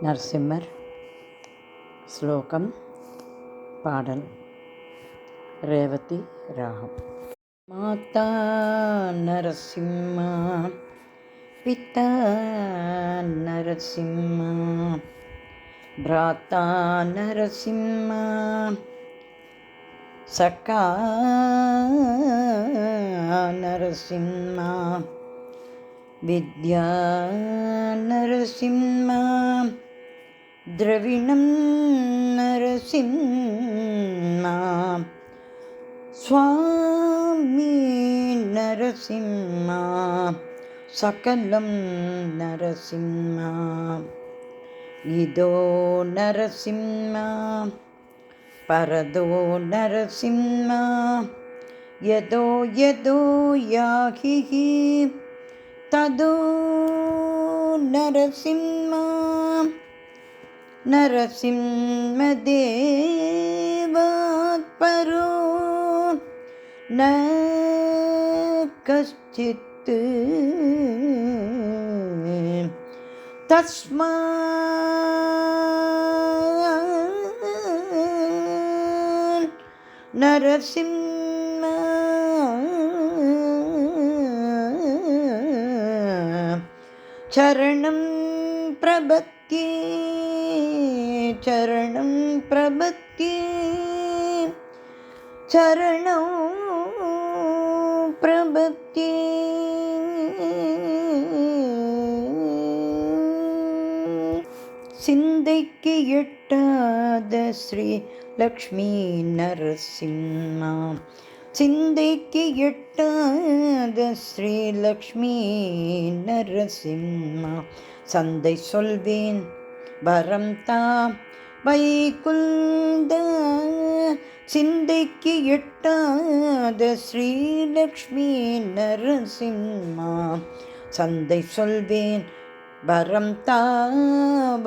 நரசிம்மர் ஸ்லோகம் பாடல் ரேவதி ராகம். மாதா நரசிம்மா பிதா நரசிம்மா பிராத்தா நரசிம்மா சகா நரசிம்மா வித்யா நரசிம்மா द्रविणं नरसिंहा स्वामी नरसिंहा सकलं नरसिंहा इदो नरसिंहा परदो नरसिंहा यदो यदो याहि तदो नरसिंहा नरसिंहदेवात् परो न कश्चित् तस्मात् नरसिंह चरणं प्रपद्ये चरणं प्रपद्ये चरणं प्रपद्ये சிந்தைக்கு எட்டாத ஸ்ரீ லக்ஷ்மி நரசிம்மா சிந்தைக்கு எட்டாத ஸ்ரீ லக்ஷ்மி நரசிம்மா சந்தை சொல்வேன் வரம் தா வைகுந்த சிந்தைக்கு எட்டாத ஸ்ரீலக்ஷ்மி நரசிம்மா சந்தை சொல்வேன் வரம் தா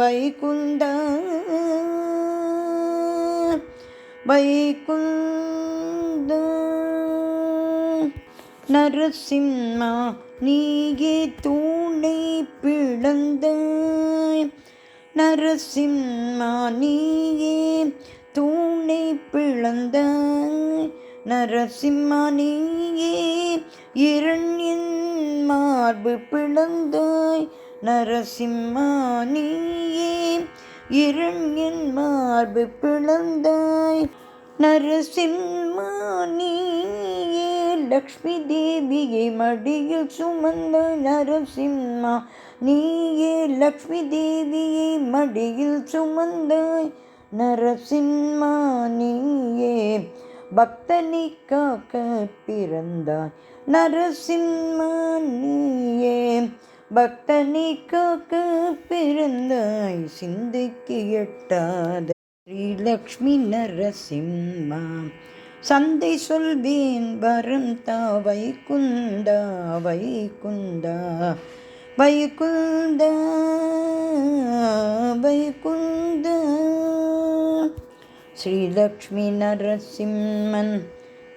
வைகுந்த வைகுந்த நரசிம்மா நீயே தூணை பிளந்தாய் நரசிம்மா நீயே தூணை பிளந்தாய் நரசிம்மா நீயே இரண்யன் மார்பு பிளந்தாய் நரசிம்மா நீயே இரண்யன் மார்பு பிளந்தாய் நரசிம்மா நீயே லக்ஷ்மி தேவியை மடியில் சுமந்தாய் நரசிம்மா நீயே லக்ஷ்மி தேவியை மடியில் சுமந்தாய் நரசிம்மா நீயே பக்தனை காக்க பிறந்தாய் நரசிம்மா நீயே பக்தனை காக்க பிறந்தாய் சிந்தைக்கு எட்டாத ஸ்ரீலக்ஷ்மி நரசிம்மா சந்தை சொல்வேன் வரம் தா வைகுந்தா வைகுந்தா வைகுந்த வைகுந்த ஸ்ரீலக்ஷ்மி நரசிம்மன்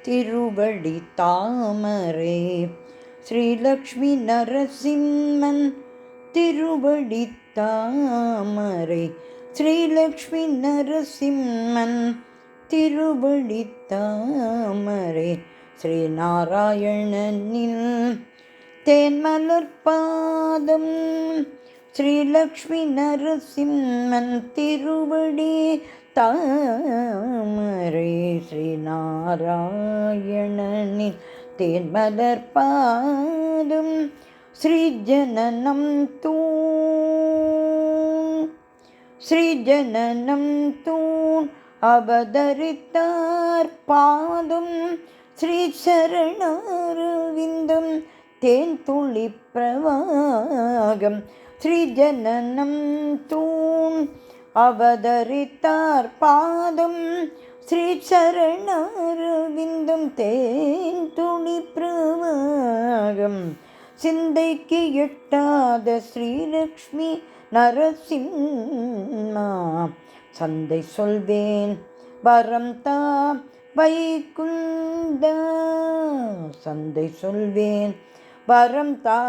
திருவடி தாமரை ஸ்ரீலக்ஷ்மி நரசிம்மன் திருவடி தாமரை ஸ்ரீலக்ஷ்மி நரசிம்மன் திருவடி தாமரை ஸ்ரீநாராயணனில் தேன்மலர் பாதம் ஸ்ரீலக்ஷ்மி நரசிம்மன் திருவடி தாமரை ஸ்ரீநாராயணனில் தேன்மலர் பாதம் ஸ்ரீஜனனம் தூண் ஸ்ரீஜனனம் தூண் அவதரித்தார் பாதம் ஸ்ரீ சரணாரவிந்தம் தேன் துளி பிரவாகம் ஸ்ரீஜனனம் தூண் அவதரித்தார் பாதம் ஸ்ரீ சரணாரவிந்தம் தேன் துளி பிரவாகம் சிந்தைக்கு எட்டாத ஸ்ரீலக்ஷ்மி நரசிம்மா சந்தை சொல்வேன் வரம் தா வைகுந்த சந்தை சொல்வேன் வரம் தா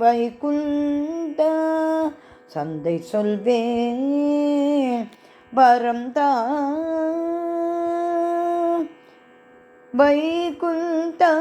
வைகுந்த சந்தை சொல்வேன் வரம்தான் வைகுந்தா